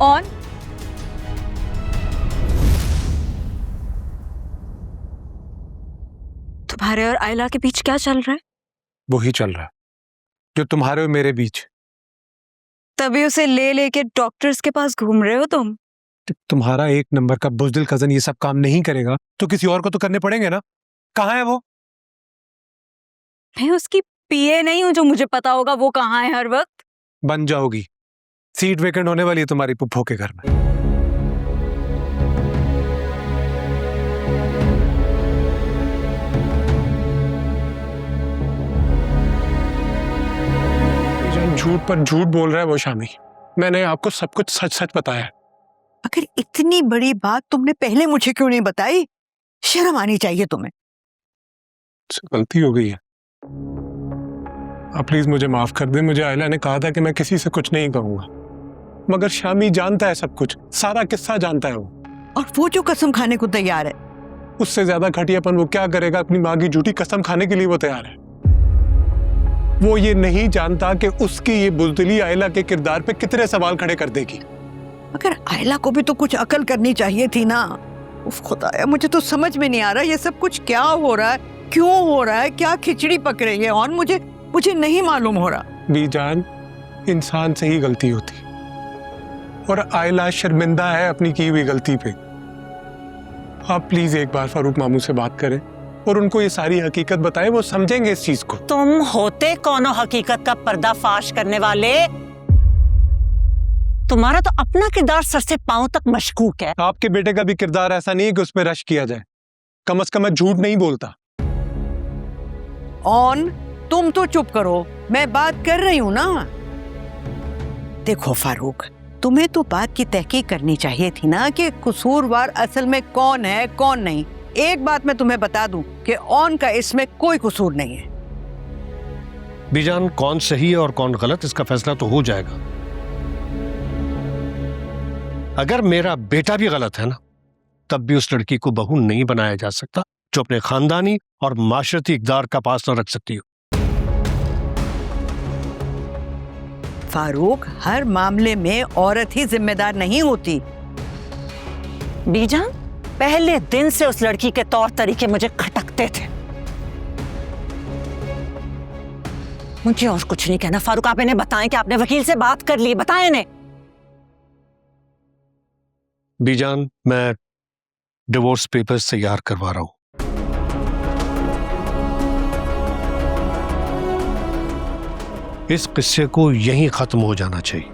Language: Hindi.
ऑन। तुम्हारे और आयला के बीच क्या चल रहा है? वही चल रहा है जो तुम्हारे और मेरे बीच। तभी उसे ले लेके डॉक्टर्स के पास घूम रहे हो तुम। तुम्हारा एक नंबर का बुज़दिल कजन ये सब काम नहीं करेगा तो किसी और को तो करने पड़ेंगे ना। कहाँ है वो? मैं उसकी पीए नहीं हूं जो मुझे पता होगा वो कहाँ है हर वक्त। बन जाओगी। सीट वेकेंट होने वाली है तुम्हारी पुप्पो के घर में। झूठ पर झूठ बोल रहा है वो शामी। मैंने आपको सब कुछ सच सच बताया है। अगर इतनी बड़ी बात तुमने पहले मुझे क्यों नहीं बताई? शर्म आनी चाहिए तुम्हें। गलती हो गई है। आप प्लीज मुझे माफ कर दें। मुझे आयला ने कहा था कि मैं किसी से कुछ नहीं कहूंगा, मगर शामी जानता है सब कुछ, सारा किस्सा जानता है वो। और वो जो कसम खाने को तैयार है, उससे ज्यादा घटियापन वो क्या करेगा? अपनी माँ की झूठी कसम खाने के लिए वो तैयार है। वो ये नहीं जानता कि उसकी ये बुज़दिली आयला के किरदार पे कितने सवाल खड़े कर देगी। मगर आयला को भी तो कुछ अकल करनी चाहिए थी ना। उफ खुदाया, मुझे तो समझ में नहीं आ रहा ये सब कुछ क्या हो रहा है, क्यों हो रहा है, क्या खिचड़ी पक रही है। और मुझे नहीं मालूम हो रहा। बीजान, इंसान से ही गलती होती और आयला शर्मिंदा है अपनी की हुई गलती पे। आप प्लीज एक बार फारूक मामू से बात करें और उनको ये सारी हकीकत बताएं, वो समझेंगे इस चीज को। तुम होते कौन हो हकीकत का पर्दाफाश करने वाले? तुम्हारा तो अपना किरदार सर से पांव तक मशकूक है। आपके बेटे का भी किरदार ऐसा नहीं है कि उसमें रश किया जाए। कम से कम मैं झूठ नहीं बोलता। ऑन, तुम तो चुप करो, मैं बात कर रही हूं ना। देखो फारूक, तुम्हें तो बात की तहकीक करनी चाहिए थी ना कि कसूरवार असल में कौन है कौन नहीं। एक बात मैं तुम्हें बता दूं कि ऑन का इसमें कोई कसूर नहीं है। बीजान, कौन सही है और कौन गलत इसका फैसला तो हो जाएगा। अगर मेरा बेटा भी गलत है ना, तब भी उस लड़की को बहू नहीं बनाया जा सकता जो अपने खानदानी और माशरती इक़दार का पास न रख सकती हो। फारूक, हर मामले में औरत ही जिम्मेदार नहीं होती। बीजान, पहले दिन से उस लड़की के तौर तरीके मुझे खटकते थे। मुझे और कुछ नहीं कहना फारूक। आप इन्हें बताएं कि आपने वकील से बात कर ली। बताएं इन्हें। बीजान, मैं डिवोर्स पेपर्स तैयार करवा रहा हूं। इस किस्से को यहीं खत्म हो जाना चाहिए।